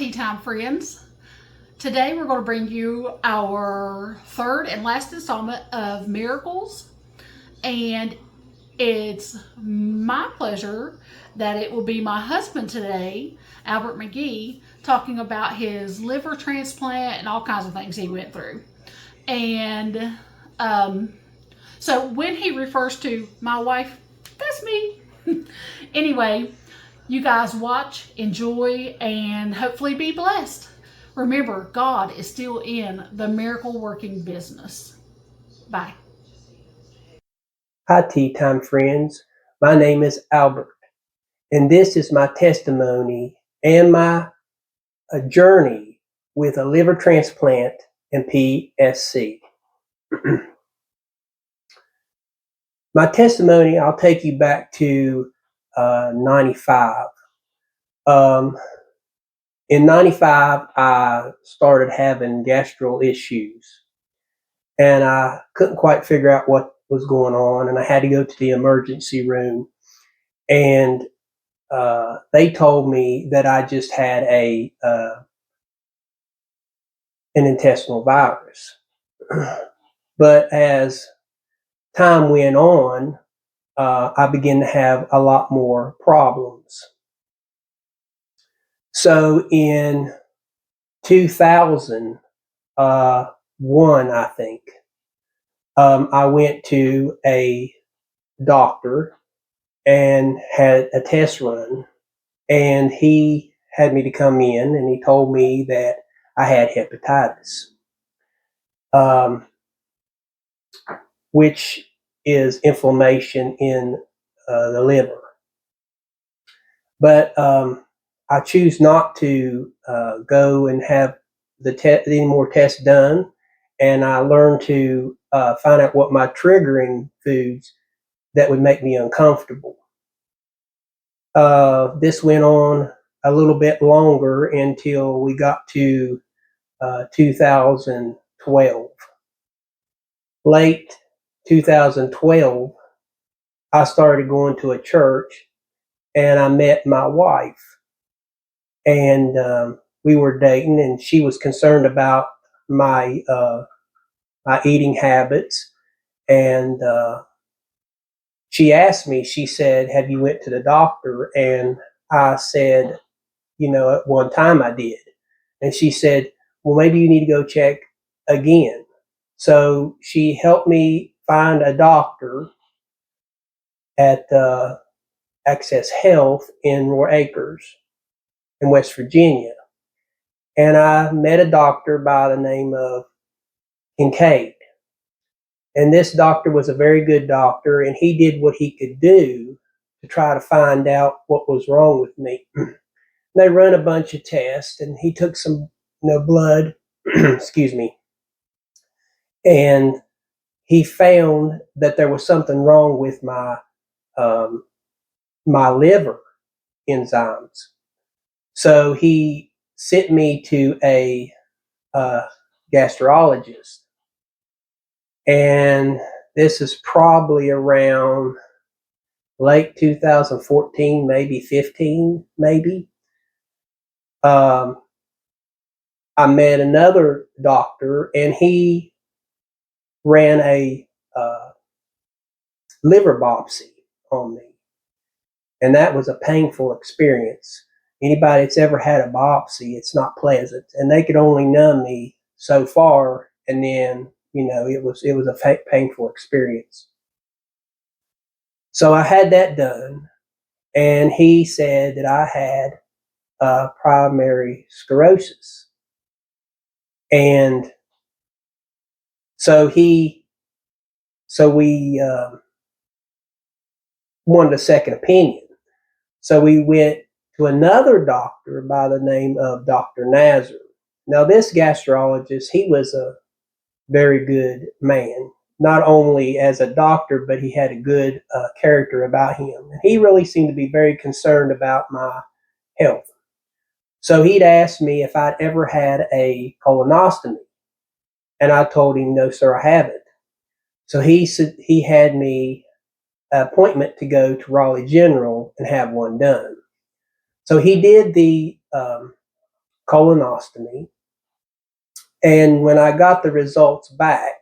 Tea Time friends. Today we're going to bring you our third and last installment of Miracles. And it's my pleasure that it will be my husband today, Albert McGee, talking about his liver transplant and all kinds of things he went through. And um, so when he refers to my wife, that's me. Anyway, you guys watch, enjoy, and hopefully be blessed. Remember, God is still in the miracle working business. Bye. Hi, Tea Time friends. My name is Albert, and this is my testimony and my journey with a liver transplant and PSC. My testimony, I'll take you back to 95. In 95, I started having gastro issues, and I couldn't quite figure out what was going on, and I had to go to the emergency room. And they told me that I just had an intestinal virus. But as time went on, I began to have a lot more problems. So in 2001, I think, I went to a doctor and had a test run, and he had me to come in, and he told me that I had hepatitis, which is inflammation in the liver. But I choose not to go and have any more tests done, and I learned to find out what my triggering foods that would make me uncomfortable. This went on a little bit longer until we got to 2012. Late 2012, I started going to a church, and I met my wife, and we were dating, and she was concerned about my eating habits, and she asked me. She said, "Have you went to the doctor?" And I said, at one time I did, and she said, "Well, maybe you need to go check again." So she helped me find a doctor at Access Health in Roar Acres in West Virginia. And I met a doctor by the name of Kincaid. And this doctor was a very good doctor, and he did what he could do to try to find out what was wrong with me. They run a bunch of tests, and he took some blood, excuse me, and he found that there was something wrong with my liver enzymes. So he sent me to a gastrologist, and this is probably around late 2014, maybe 15, maybe. I met another doctor, and he ran a liver biopsy on me, and that was a painful experience. Anybody that's ever had a biopsy, it's not pleasant, and they could only numb me so far, and then it was a painful experience. So I had that done, and he said that I had primary sclerosis, and so we wanted a second opinion. So we went to another doctor by the name of Dr. Nazar. Now, this gastrologist, he was a very good man, not only as a doctor, but he had a good character about him. And he really seemed to be very concerned about my health. So he'd asked me if I'd ever had a colonoscopy. And I told him, no, sir, I haven't. So he said he had me an appointment to go to Raleigh General and have one done. So he did the colonostomy. And when I got the results back,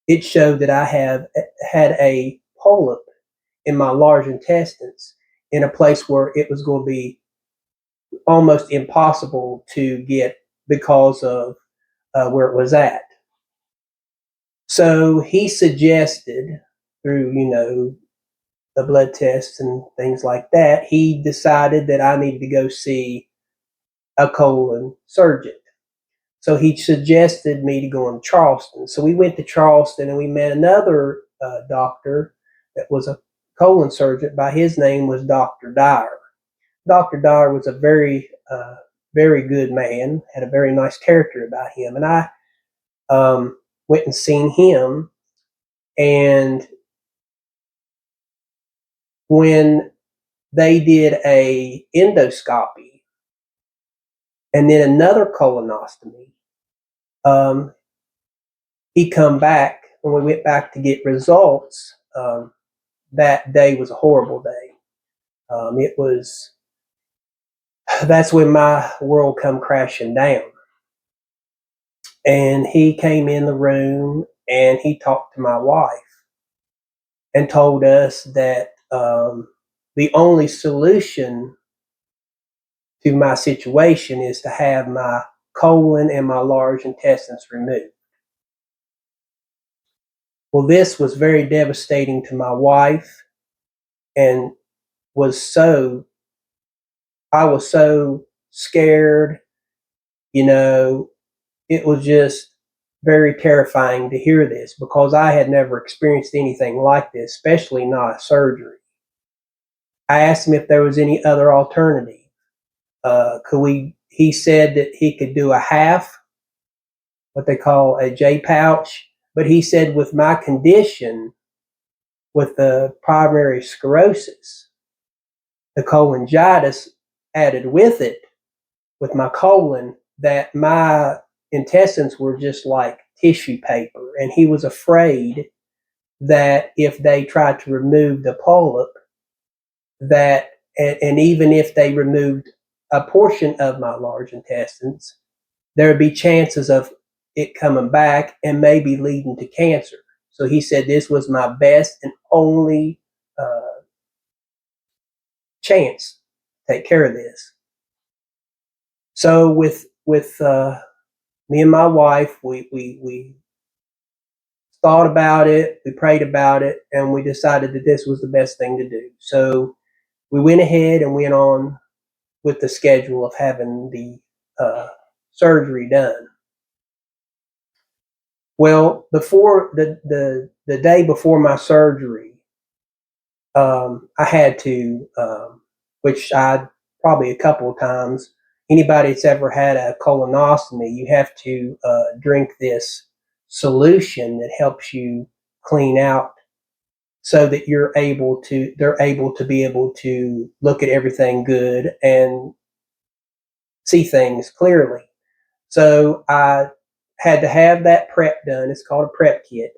it showed that I had a polyp in my large intestines in a place where it was going to be almost impossible to get because of where it was at. So he suggested, through the blood tests and things like that, he decided that I needed to go see a colon surgeon. So he suggested me to go in Charleston. So we went to Charleston and we met another doctor that was a colon surgeon. By his name was Dr. Dyer. Dr. Dyer was a very good man, had a very nice character about him. And I went and seen him. And when they did a endoscopy and then another colonostomy, he come back when we went back to get results. That day was a horrible day. It was That's when my world come crashing down. And he came in the room and he talked to my wife and told us that the only solution to my situation is to have my colon and my large intestines removed. Well, this was very devastating to my wife, and was so I was so scared. You know, it was just very terrifying to hear this because I had never experienced anything like this, especially not a surgery. I asked him if there was any other alternative. He said that he could do a half, what they call a J pouch, but he said with my condition, with the primary sclerosis, the cholangitis added with it, with my colon, that my intestines were just like tissue paper. And he was afraid that if they tried to remove the polyp, and even if they removed a portion of my large intestines, there would be chances of it coming back and maybe leading to cancer. So he said this was my best and only chance to take care of this. So with me and my wife, we thought about it, we prayed about it, and we decided that this was the best thing to do. So we went ahead and went on with the schedule of having the surgery done. Well, before the day before my surgery, I had to, which I probably a couple of times. Anybody that's ever had a colonostomy, you have to drink this solution that helps you clean out, so that they're able to be able to look at everything good and see things clearly. So I had to have that prep done. It's called a prep kit.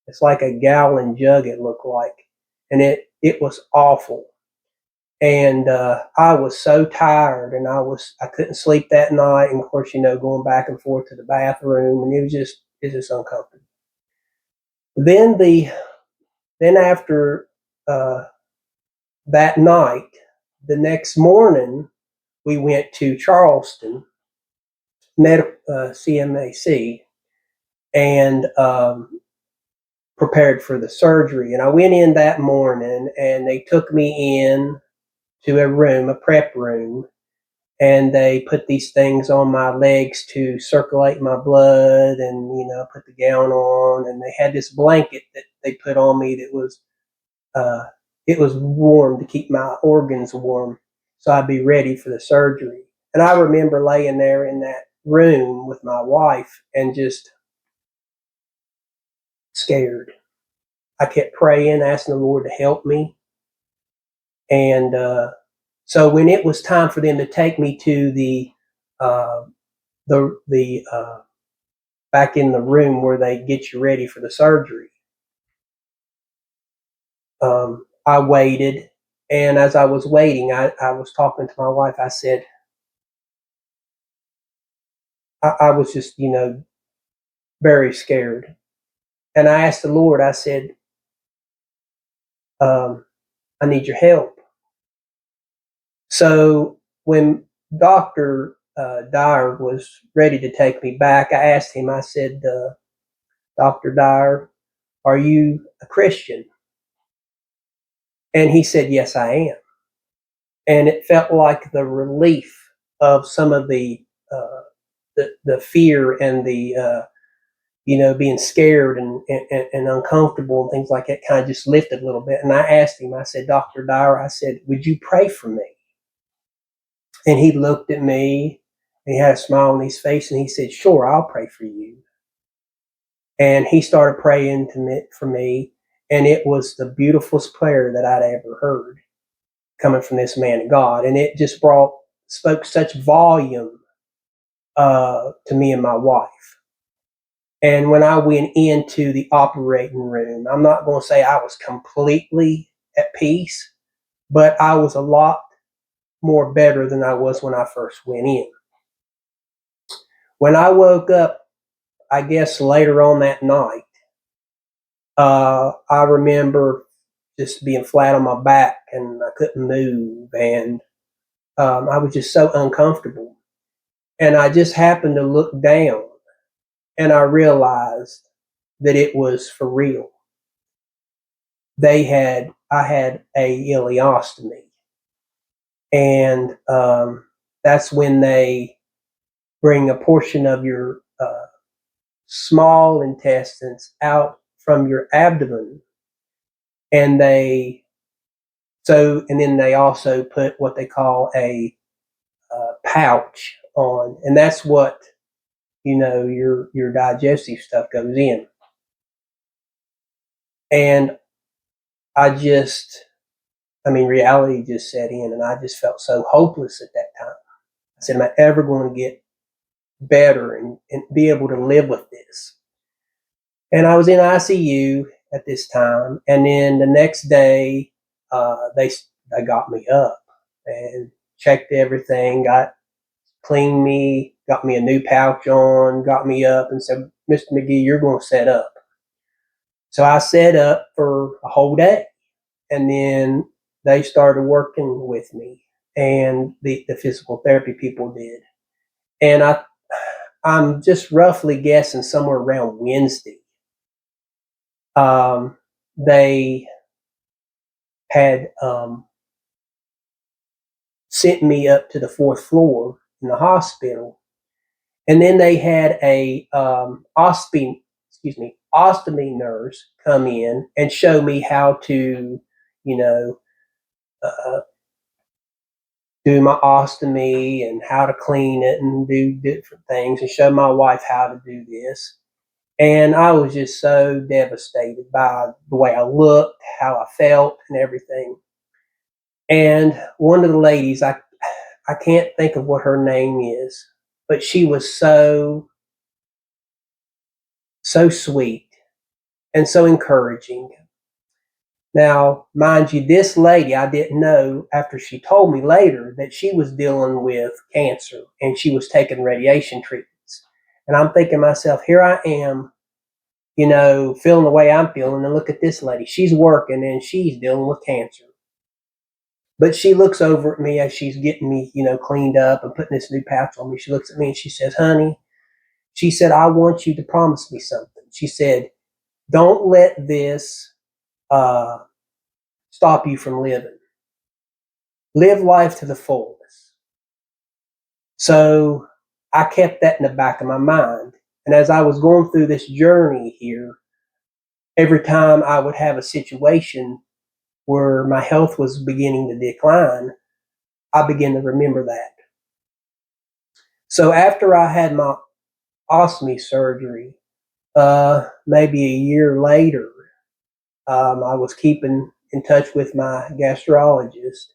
It's like a gallon jug, it looked like. And it was awful. And I was so tired, and I couldn't sleep that night. And of course, going back and forth to the bathroom, and it's just uncomfortable. Then after uh, that night, the next morning, we went to Charleston, CMAC, and prepared for the surgery. And I went in that morning, and they took me in to a prep room, and they put these things on my legs to circulate my blood, and put the gown on, and they had this blanket that they put on me that was uh, it was warm to keep my organs warm, so I'd be ready for the surgery. And I remember laying there in that room with my wife and just scared. I kept praying, asking the Lord to help me. And so when it was time for them to take me to uh, the back in the room where they get you ready for the surgery, I waited. And as I was waiting, I was talking to my wife. I said, I was just, very scared. And I asked the Lord, I said, um, I need your help. So when Dr. Dyer was ready to take me back, I asked him, I said, Dr. Dyer, are you a Christian? And he said, yes, I am. And it felt like the relief of some of the fear and the being scared and uncomfortable and things like that kind of just lifted a little bit. And I asked him, I said, Dr. Dyer, I said, would you pray for me? And he looked at me and he had a smile on his face and he said, sure, I'll pray for you. And he started praying for me. And it was the beautifulest prayer that I'd ever heard coming from this man of God. And it just spoke such volume to me and my wife. And when I went into the operating room, I'm not going to say I was completely at peace, but I was a lot more better than I was when I first went in. When I woke up, I guess later on that night, I remember just being flat on my back and I couldn't move, and I was just so uncomfortable. And I just happened to look down and I realized that it was for real. I had a ileostomy, and that's when they bring a portion of your small intestines out from your abdomen, and and then they also put what they call a pouch on, and that's what your digestive stuff goes in. And I just, reality just set in, and I just felt so hopeless at that time. I said, am I ever going to get better and be able to live with this? And I was in ICU at this time, and then the next day, they got me up and checked everything, cleaned me, got me a new pouch on, got me up, and said, Mr. McGee, you're going to set up. So I set up for a whole day, and then they started working with me, and the physical therapy people did. And I'm just roughly guessing somewhere around Wednesday, um, they had sent me up to the fourth floor in the hospital, and then they had a ostomy nurse come in and show me how to, you know, uh, do my ostomy and how to clean it and do different things, and show my wife how to do this. And I was just so devastated by the way I looked, how I felt, and everything. And one of the ladies, I can't think of what her name is, but she was so sweet and so encouraging. Now, mind you, this lady, I didn't know after she told me later that she was dealing with cancer and she was taking radiation treatments. And I'm thinking to myself, here I am, feeling the way I'm feeling, and look at this lady. She's working and she's dealing with cancer. But she looks over at me as she's getting me, cleaned up and putting this new patch on me. She looks at me and she says, honey, she said, I want you to promise me something. She said, don't let this uh, stop you from living. Live life to the fullest. So I kept that in the back of my mind. And as I was going through this journey here, every time I would have a situation where my health was beginning to decline, I began to remember that. So after I had my ostomy surgery, maybe a year later, I was keeping in touch with my gastrologist,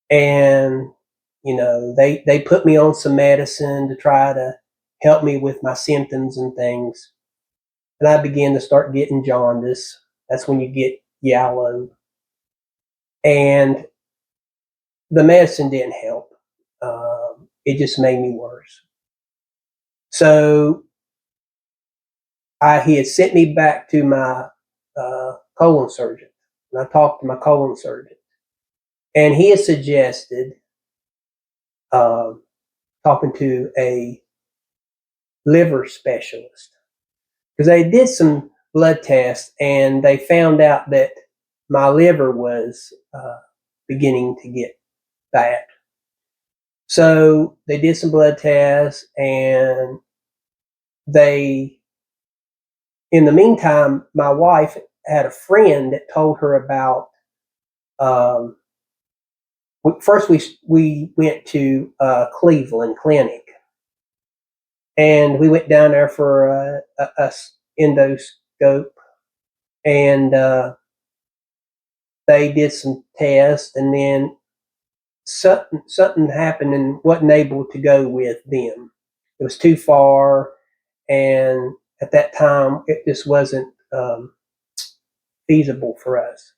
and they put me on some medicine to try to help me with my symptoms and things. And I began to start getting jaundice. That's when you get yellow, and the medicine didn't help. It just made me worse. So he had sent me back to my colon surgeon, and I talked to my colon surgeon, and he had suggested um, talking to a liver specialist because they did some blood tests and they found out that my liver was beginning to get bad. So they did some blood tests, and in the meantime, my wife had a friend that told her about. Um, First, we went to Cleveland Clinic, and we went down there for a endoscope, and they did some tests, and then something happened and wasn't able to go with them. It was too far, and at that time, it just wasn't feasible for us.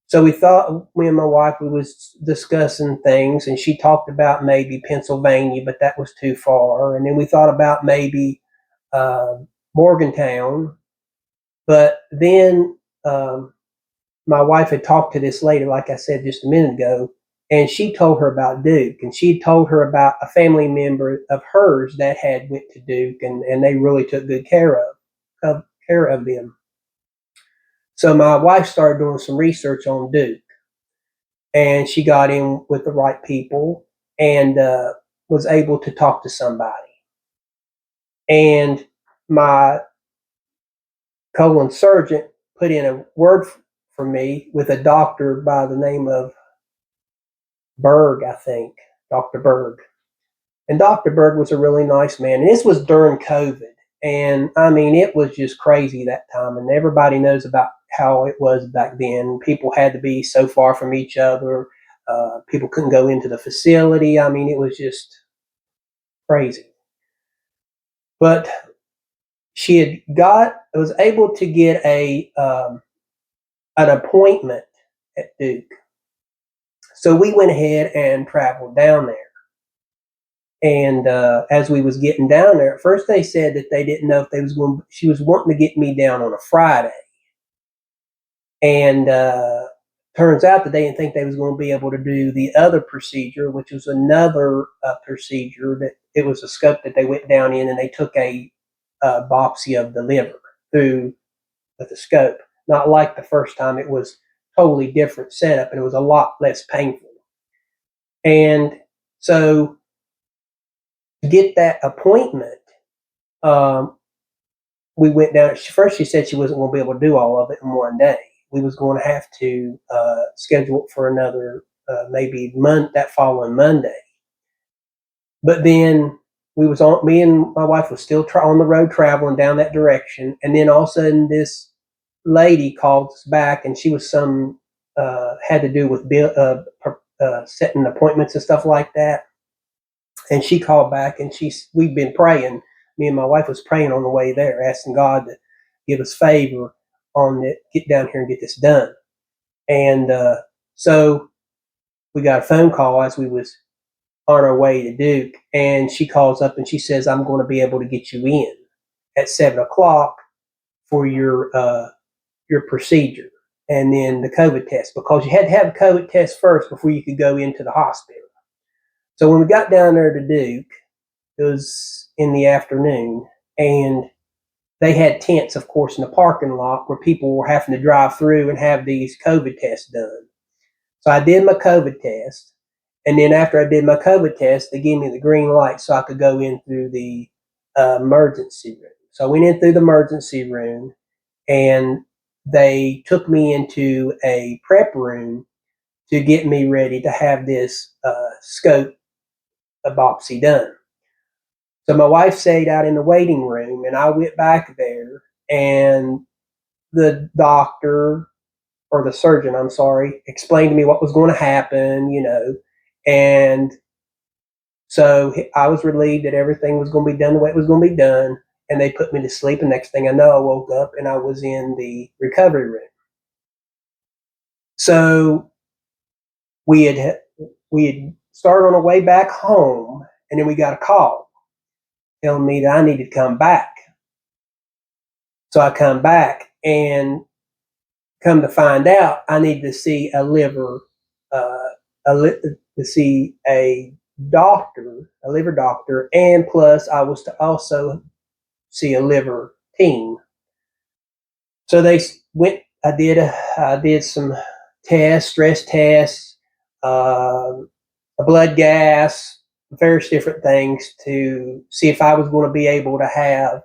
So we thought, me and my wife, we was discussing things, and she talked about maybe Pennsylvania, but that was too far. And then we thought about maybe uh, Morgantown, but then my wife had talked to this lady, like I said just a minute ago, and she told her about Duke, and she told her about a family member of hers that had went to Duke, and they really took good care of them. So my wife started doing some research on Duke, and she got in with the right people and was able to talk to somebody. And my colon surgeon put in a word for me with a doctor by the name of Berg, I think, Dr. Berg. And Dr. Berg was a really nice man. And this was during COVID. And I mean, it was just crazy that time. And everybody knows about how it was back then. People had to be so far from each other. People couldn't go into the facility. I mean, it was just crazy. But was able to get an appointment at Duke. So we went ahead and traveled down there. And as we was getting down there, at first they said that they didn't know if they was going. She was wanting to get me down on a Friday, and turns out that they didn't think they was going to be able to do the other procedure, which was another procedure that it was a scope that they went down in, and they took a biopsy of the liver through with the scope. Not like the first time; it was totally different setup, and it was a lot less painful. And so to get that appointment, um, we went down. First, she said she wasn't going to be able to do all of it in one day. We was going to have to schedule it for another maybe month that following Monday. But then me and my wife was still on the road traveling down that direction, and then all of a sudden this lady called us back, and she was some had to do with setting appointments and stuff like that. And she called back, and we've been praying. Me and my wife was praying on the way there, asking God to give us favor on it, get down here and get this done. And so we got a phone call as we was on our way to Duke, and she calls up and she says, "I'm going to be able to get you in at 7 o'clock for your procedure, and then the COVID test, because you had to have a COVID test first before you could go into the hospital." So when we got down there to Duke, it was in the afternoon, and they had tents, of course, in the parking lot where people were having to drive through and have these COVID tests done. So I did my COVID test, and then after I did my COVID test, they gave me the green light so I could go in through the emergency room. So I went in through the emergency room, and they took me into a prep room to get me ready to have this scope biopsy done. So my wife stayed out in the waiting room, and I went back there, and the doctor, or the surgeon, I'm sorry, explained to me what was going to happen. And so I was relieved that everything was going to be done the way it was going to be done, and they put me to sleep. And next thing I know, I woke up and I was in the recovery room. So we had started on our way back home, and then we got a call. telling me that I needed to come back. So I come back, and come to find out, I need to see a liver, to see a doctor, a liver doctor, and plus I was to also see a liver team. So they went. I did some tests, stress tests, a blood gas, various different things to see if I was going to be able to have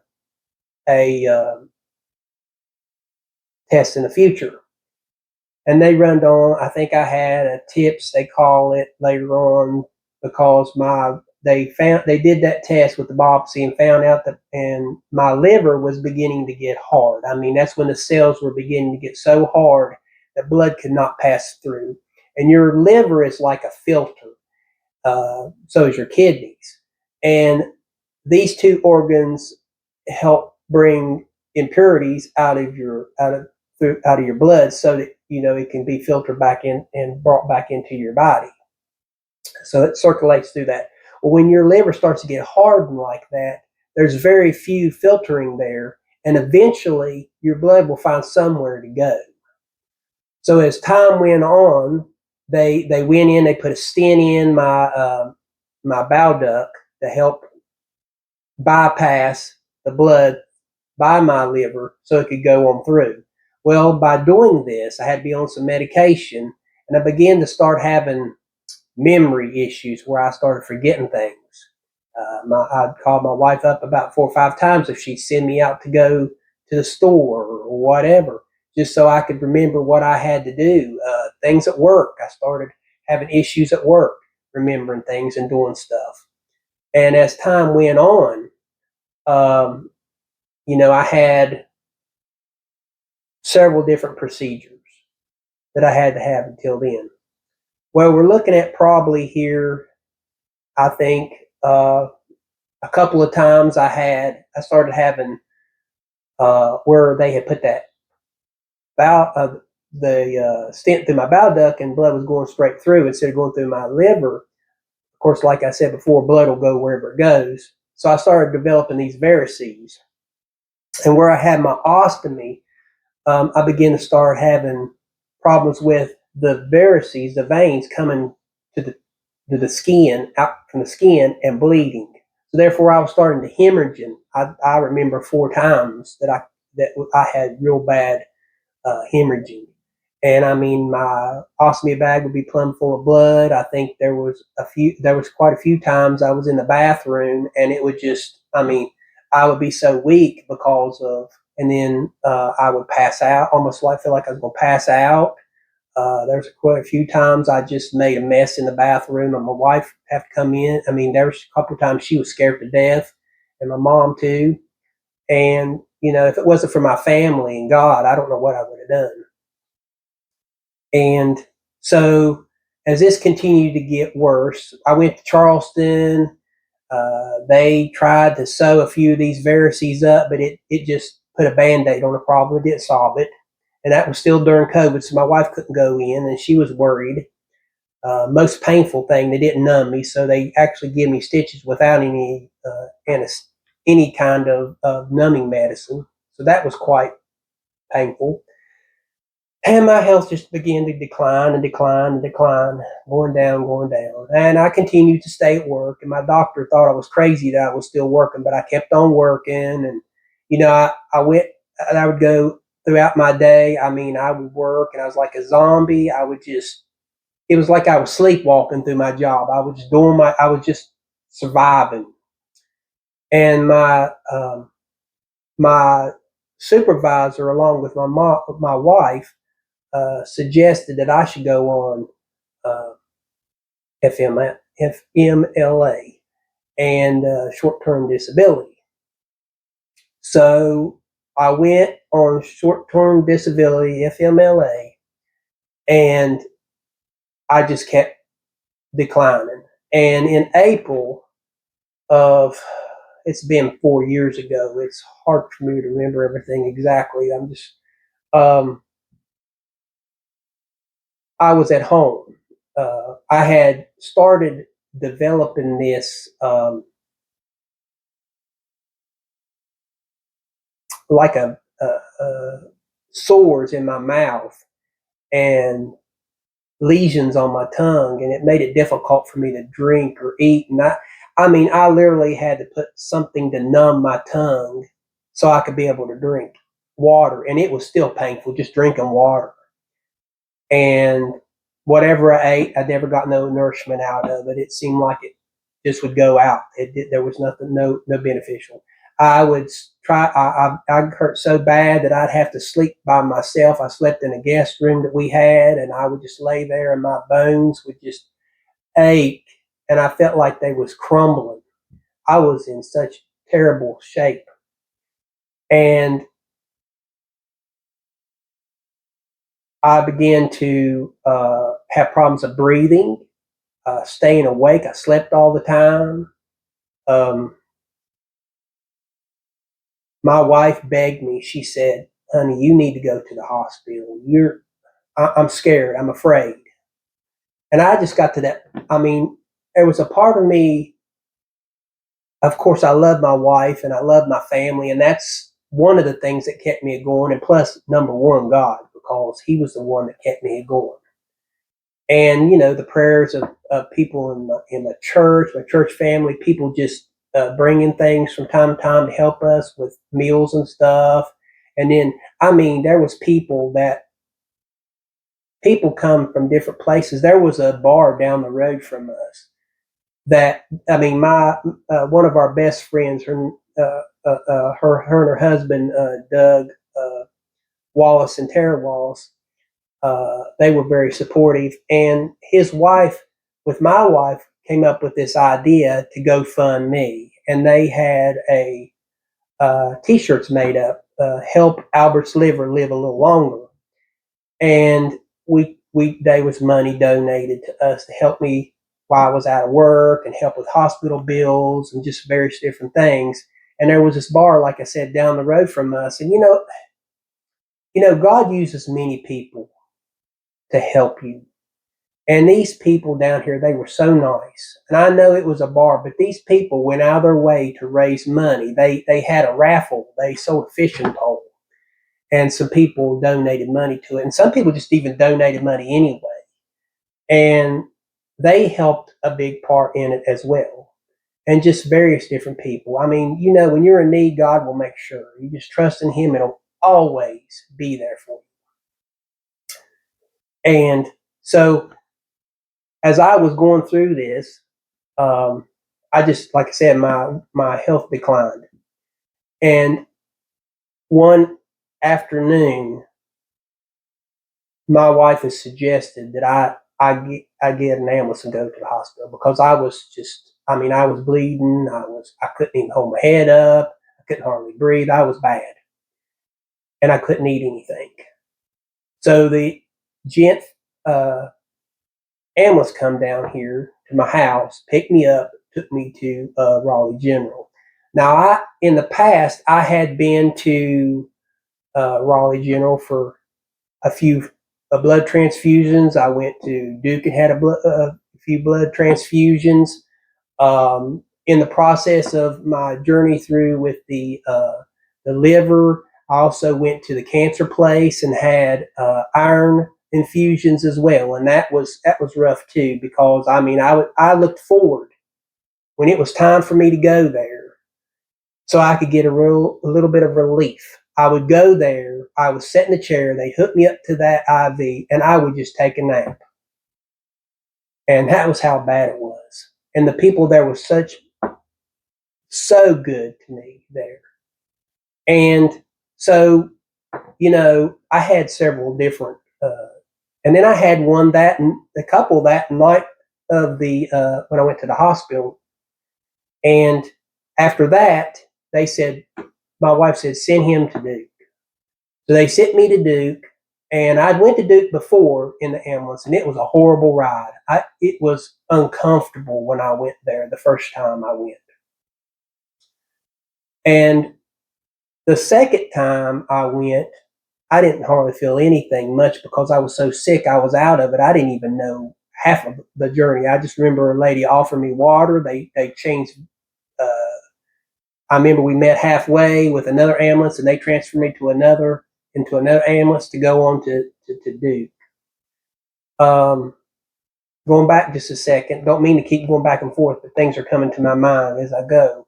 a test in the future. And they run on. I think I had a tips, they call it, later on, because they did that test with the biopsy and found out that, and my liver was beginning to get hard. I mean, that's when the cells were beginning to get so hard that blood could not pass through. And your liver is like a filter. So is your kidneys, and these two organs help bring impurities out of your blood, so that it can be filtered back in and brought back into your body. So it circulates through that. Well, when your liver starts to get hardened like that, there's very few filtering there, and eventually your blood will find somewhere to go. So as time went on, they went in, they put a stent in my bowel duct to help bypass the blood by my liver so it could go on through. Well, by doing this, I had to be on some medication, and I began to start having memory issues where I started forgetting things. I'd call my wife up about 4 or 5 times if she'd send me out to go to the store or whatever, just so I could remember what I had to do. Things at work, I started having issues at work, remembering things and doing stuff. And as time went on, um, I had several different procedures that I had to have until then. Well, we're looking at probably here, I think, a couple of times I started having where they had put that bowel the stent through my bowel duct, and blood was going straight through instead of going through my liver. Of course, like I said before, blood will go wherever it goes. So I started developing these varices, and where I had my ostomy, I began to start having problems with the varices, the veins coming to the skin, out from the skin, and bleeding. So therefore, I was starting to hemorrhaging. I remember 4 times that I had real bad hemorrhaging, and I mean my ostomy bag would be plumb full of blood. I think there was quite a few times I was in the bathroom, and it would just, I mean, I would be so weak because of, and then I would pass out, almost like feel like I was going to pass out. There's quite a few times I just made a mess in the bathroom, and my wife had to come in. I mean, there was a couple of times she was scared to death, and my mom too. And if it wasn't for my family and God, I don't know what I would have done. And so, as this continued to get worse, I went to Charleston. They tried to sew a few of these varices up, but it just put a band aid on the problem. It didn't solve it. And that was still during COVID, so my wife couldn't go in, and she was worried. Most painful thing, they didn't numb me, so they actually gave me stitches without any kind of numbing medicine. So that was quite painful. And my health just began to decline and decline and decline, going down, going down. And I continued to stay at work. And my doctor thought I was crazy that I was still working, but I kept on working. And, I went, and I would go throughout my day. I mean, I would work, and I was like a zombie. It was like I was sleepwalking through my job. I was just surviving. And my supervisor, along with my wife, suggested that I should go on uh, FMLA and short-term disability. So I went on short-term disability FMLA, and I just kept declining. And in April of it's been 4 years ago. It's hard for me to remember everything exactly. Um, I was at home. I had started developing this like a sores in my mouth and lesions on my tongue, and it made it difficult for me to drink or eat. And I literally had to put something to numb my tongue so I could be able to drink water, and it was still painful just drinking water. And whatever I ate, I never got no nourishment out of it. It seemed like it just would go out. There was nothing, no beneficial. I would try. I hurt so bad that I'd have to sleep by myself. I slept in a guest room that we had, and I would just lay there, and my bones would just ache, and I felt like they was crumbling. I was in such terrible shape, and I began to have problems of breathing, staying awake. I slept all the time. Um, my wife begged me. She said, "Honey, you need to go to the hospital. I'm scared. I'm afraid." And I just got to that. There was a part of me. Of course, I love my wife and I love my family, and that's one of the things that kept me going. And plus, number one, God, because He was the one that kept me going. And the prayers of people in my church family, people just bringing things from time to time to help us with meals and stuff. And then, there was people come from different places. There was a bar down the road from us that, my one of our best friends, her and her husband, Doug Wallace and Tara Wallace, they were very supportive. And his wife, with my wife, came up with this idea to go fund me. And they had T-shirts made up, "Help Albert's liver live a little longer." And there was money donated to us to help me while I was out of work and help with hospital bills and just various different things. And there was this bar, like I said, down the road from us. And God uses many people to help you. And these people down here, they were so nice. And I know it was a bar, but these people went out of their way to raise money. They had a raffle. They sold a fishing pole. And some people donated money to it. And some people just even donated money anyway. And they helped a big part in it as well. And just various different people. When you're in need, God will make sure. You just trust in Him, it'll always be there for you. And so as I was going through this, I just, like I said, my health declined. And one afternoon, my wife has suggested that I get an ambulance and go to the hospital because I was just, I was bleeding. I couldn't even hold my head up. I couldn't hardly breathe. I was bad, and I couldn't eat anything. So the gent ambulance come down here to my house, picked me up, took me to Raleigh General. Now, in the past, I had been to Raleigh General for a few blood transfusions. I went to Duke and had a few blood transfusions. In the process of my journey through with the liver, I also went to the cancer place and had iron infusions as well, and that was rough too because I looked forward when it was time for me to go there, so I could get a little bit of relief. I would go there. I would sit in the chair. They hooked me up to that IV, and I would just take a nap. And that was how bad it was. And the people there were so good to me there. And so, I had several different, and then I had a couple that night of the when I went to the hospital. And after that, my wife said, send him to Duke. So they sent me to Duke, and I'd went to Duke before in the ambulance, and it was a horrible ride. It was uncomfortable when I went there the first time I went. And the second time I went, I didn't hardly feel anything much because I was so sick. I was out of it. I didn't even know half of the journey. I just remember a lady offered me water. They changed. Uh, I remember we met halfway with another ambulance, and they transferred me to another ambulance to go on to Duke. Going back just a second, don't mean to keep going back and forth, but things are coming to my mind as I go.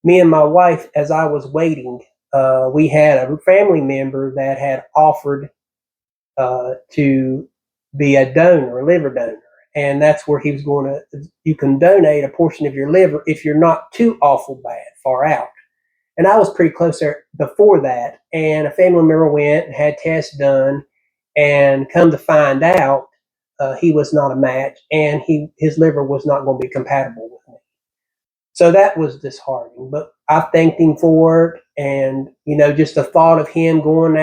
Me and my wife, as I was waiting, we had a family member that had offered to be a donor, a liver donor. And that's where he was going to, you can donate a portion of your liver if you're not too awful bad, far out. And I was pretty close there before that. And a family member went and had tests done, and come to find out, he was not a match, and his liver was not going to be compatible with me. So that was disheartening. But I thanked him for it, and just the thought of him going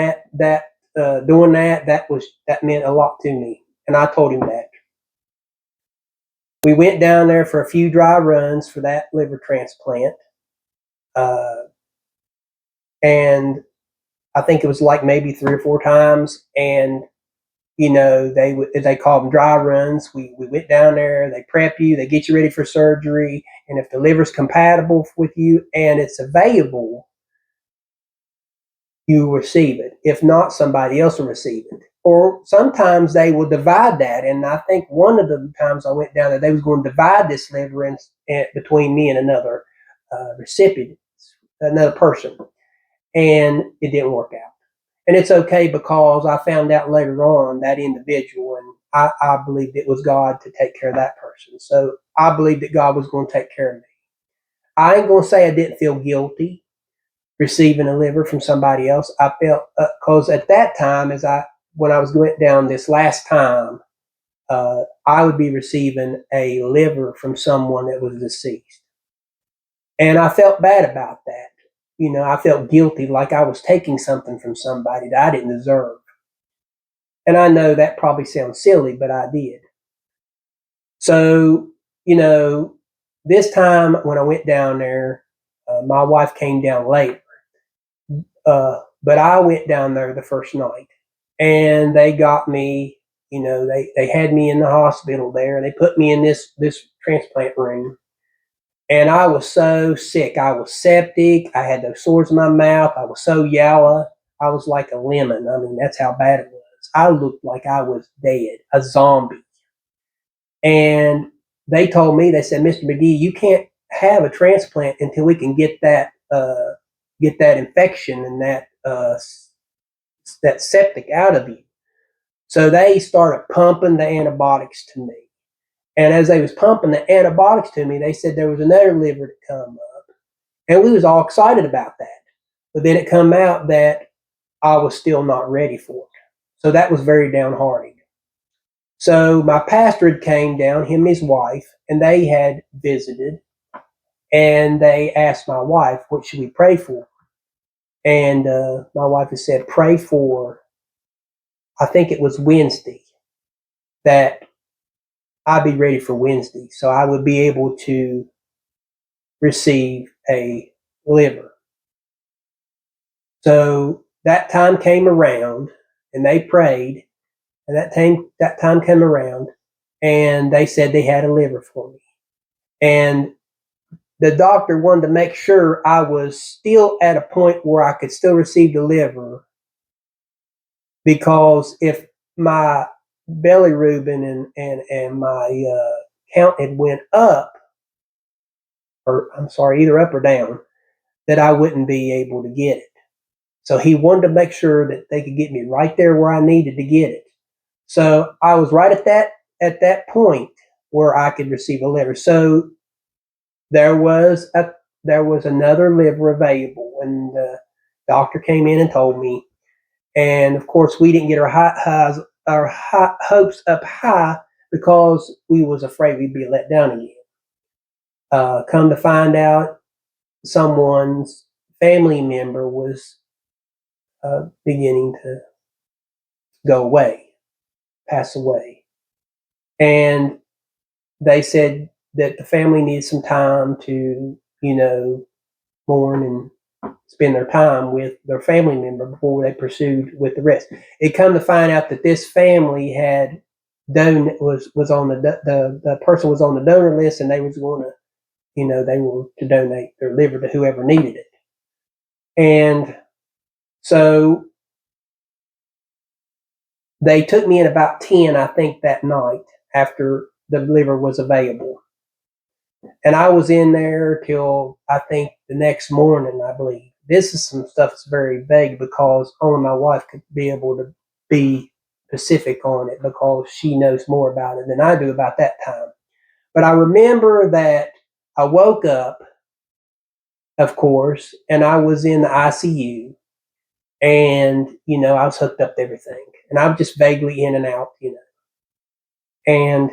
doing that meant a lot to me, and I told him that. We went down there for a few dry runs for that liver transplant, and I think it was like maybe 3 or 4 times, and they call them dry runs. We went down there, they prep you, they get you ready for surgery, and if the liver's compatible with you and it's available, you receive it. If not, somebody else will receive it. Or sometimes they will divide that, and I think one of the times I went down there, they was going to divide this liver between me and another recipient, another person, and it didn't work out. And it's okay, because I found out later on that individual, and I believed it was God to take care of that person. So I believed that God was going to take care of me. I ain't going to say I didn't feel guilty receiving a liver from somebody else. I felt, because at that time, when I was going down this last time, I would be receiving a liver from someone that was deceased. And I felt bad about that. I felt guilty, like I was taking something from somebody that I didn't deserve. And I know that probably sounds silly, but I did. So, this time when I went down there, my wife came down later. But I went down there the first night, and they got me, they had me in the hospital there, and they put me in this transplant room. And I was so sick. I was septic. I had those sores in my mouth. I was so yellow. I was like a lemon. I mean, that's how bad it was. I looked like I was dead, a zombie. And they told me, they said, Mr. McGee, you can't have a transplant until we can get that infection and that septic out of you. So they started pumping the antibiotics to me. And as they was pumping the antibiotics to me, they said there was another liver to come up. And we was all excited about that. But then it come out that I was still not ready for it. So that was very downhearted. So my pastor had came down, him and his wife, and they had visited. And they asked my wife, what should we pray for? And my wife had said, pray for, I think it was Wednesday, that I'd be ready for Wednesday, so I would be able to receive a liver. So that time came around, and they prayed, and that time came around, and they said they had a liver for me. And the doctor wanted to make sure I was still at a point where I could still receive the liver, because if my bilirubin and my count had went up, or I'm sorry, either up or down, that I wouldn't be able to get it. So he wanted to make sure that they could get me right there where I needed to get it. So I was right at that point where I could receive a liver. So there was another liver available, and the doctor came in and told me. And of course, we didn't get our hopes up high, because we was afraid we'd be let down again. Come to find out, someone's family member was beginning to go away, pass away. And they said that the family needed some time to, mourn and spend their time with their family member before they pursued with the rest. It come to find out that this family was on the person was on the donor list, and they was going to they were to donate their liver to whoever needed it. And so they took me in about 10, I think, that night after the liver was available. And I was in there till, I think, the next morning, I believe. This is some stuff that's very vague because only my wife could be able to be specific on it because she knows more about it than I do about that time. But I remember that I woke up, of course, and I was in the ICU, and I was hooked up to everything, and I'm just vaguely in and out. And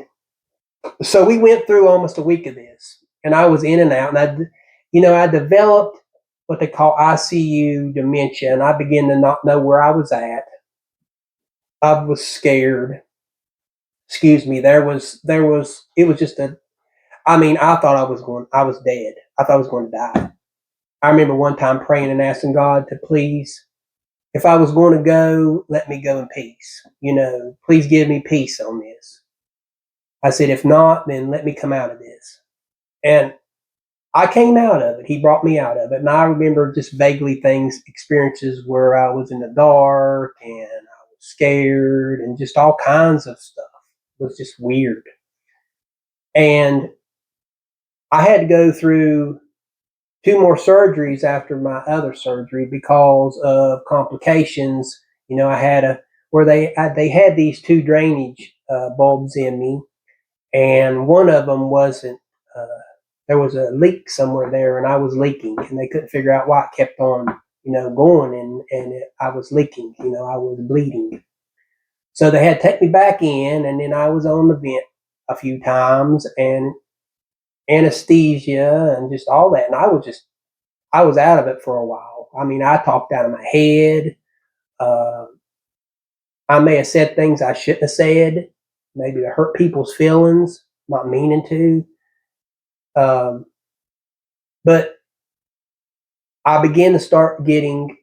so we went through almost a week of this, and I was in and out, and I developed what they call ICU dementia, and I began to not know where I was at. I was scared. Excuse me. It was just I thought I was dead. I thought I was going to die. I remember one time praying and asking God to please, if I was going to go, let me go in peace. Please give me peace on this. I said, if not, then let me come out of this. And I came out of it. He brought me out of it. And I remember just vaguely experiences where I was in the dark and I was scared and just all kinds of stuff. It was just weird. And I had to go through 2 more surgeries after my other surgery because of complications. I had where they had these 2 drainage bulbs in me, and one of them wasn't. There was a leak somewhere there, and I was leaking, and they couldn't figure out why it kept on, going, I was leaking. I was bleeding. So they had to take me back in, and then I was on the vent a few times, and anesthesia, and just all that, and I was out of it for a while. I talked out of my head. Uh, I may have said things I shouldn't have said, maybe to hurt people's feelings, not meaning to. But I began to start getting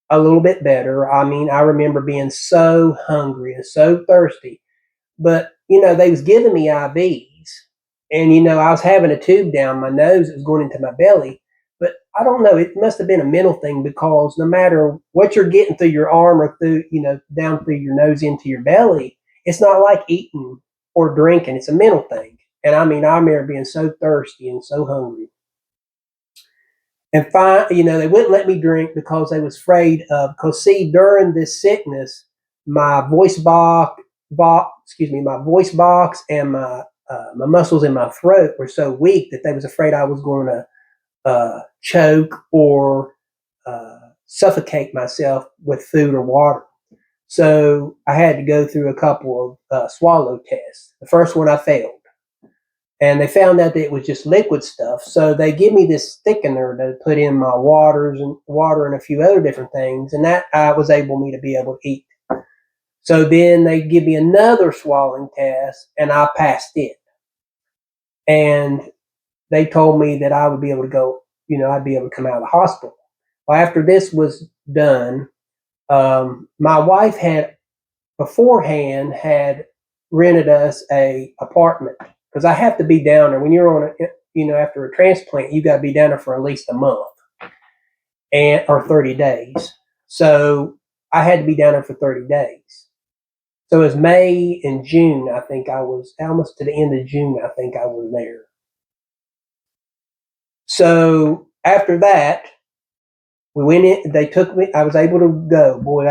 a little bit better. I remember being so hungry and so thirsty, but they was giving me IVs, and I was having a tube down my nose that was going into my belly. But I don't know, it must have been a mental thing because no matter what you're getting through your arm or through down through your nose into your belly, it's not like eating or drinking. It's a mental thing. And I remember being so thirsty and so hungry. And they wouldn't let me drink because they was afraid of. Because see, during this sickness, my my voice box and my muscles in my throat were so weak that they was afraid I was going to choke or suffocate myself with food or water. So I had to go through a couple of swallow tests. The first one I failed. And they found out that it was just liquid stuff. So they give me this thickener to put in my water and a few other different things. And that was able to be able to eat. So then they give me another swallowing test, and I passed it. And they told me that I would be able to go, I'd be able to come out of the hospital. Well, after this was done, my wife had beforehand had rented us a apartment because I have to be down there when you're on after a transplant, you got to be down there for at least a month or 30 days. So I had to be down there for 30 days. So it was May and June. I think I was almost to the end of June. I think I was there. So after that, we went in. They took me. I was able to go. Boy,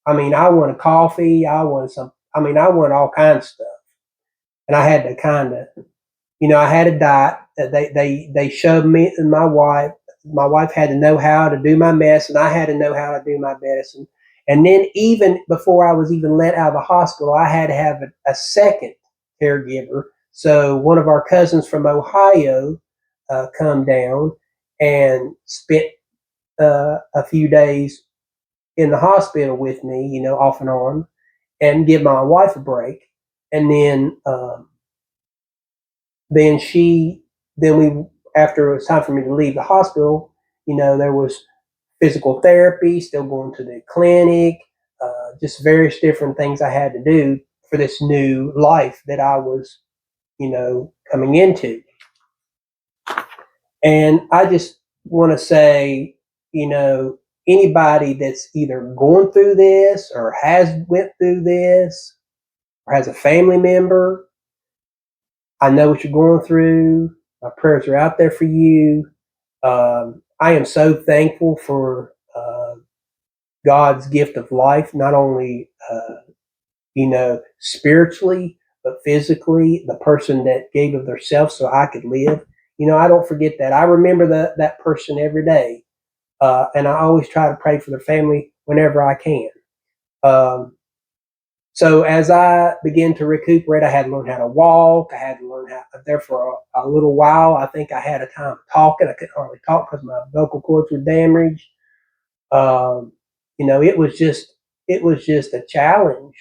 I wanted coffee. I wanted all kinds of stuff, and I had to kind of, I had a diet. They shoved me and my wife. My wife had to know how to do my mess, and I had to know how to do my best. And then even before I was even let out of the hospital, I had to have a second caregiver. So one of our cousins from Ohio come down and spent a few days in the hospital with me, off and on, and give my wife a break. And then after it was time for me to leave the hospital, there was physical therapy, still going to the clinic, just various different things I had to do for this new life that I was, coming into. And I just want to say, you know, anybody that's either going through this or has went through this or has a family member, I know what you're going through. My prayers are out there for you. I am so thankful for God's gift of life, not only spiritually, but physically, the person that gave of themselves so I could live. I don't forget that. I remember that person every day, and I always try to pray for their family whenever I can. Um, so as I began to recuperate, I had to learn how to walk. I had to learn how. There for a little while, I think I had a time talking. I couldn't hardly talk because my vocal cords were damaged. Um, it was just a challenge,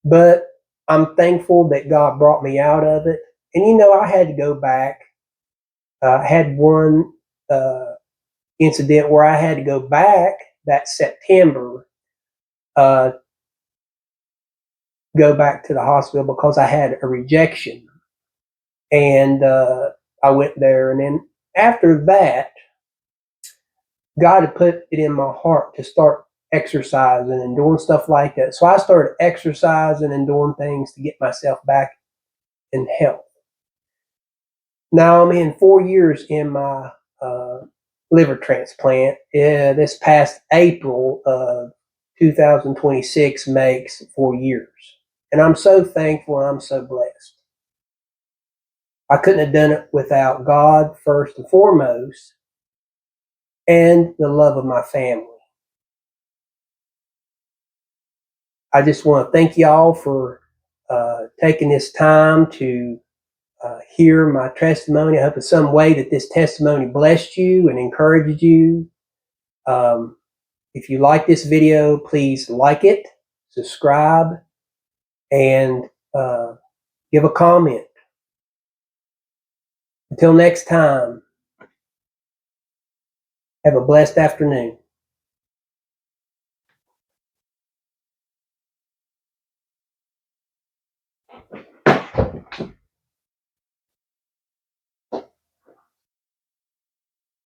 but I'm thankful that God brought me out of it. And I had to go back. I had one uh, incident where I had to go back that September, uh, go back to the hospital because I had a rejection, and I went there. And then after that, God had put it in my heart to start exercising and doing stuff like that. So I started exercising and doing things to get myself back in health. Now I'm in 4 years in my uh, liver transplant. This past April of 2026 makes 4 years. And I'm so thankful and I'm so blessed. I couldn't have done it without God first and foremost, and the love of my family. I just want to thank y'all for taking this time to hear my testimony. I hope in some way that this testimony blessed you and encouraged you. Um, if you like this video, please like it, subscribe, and give a comment. Until next time, have a blessed afternoon.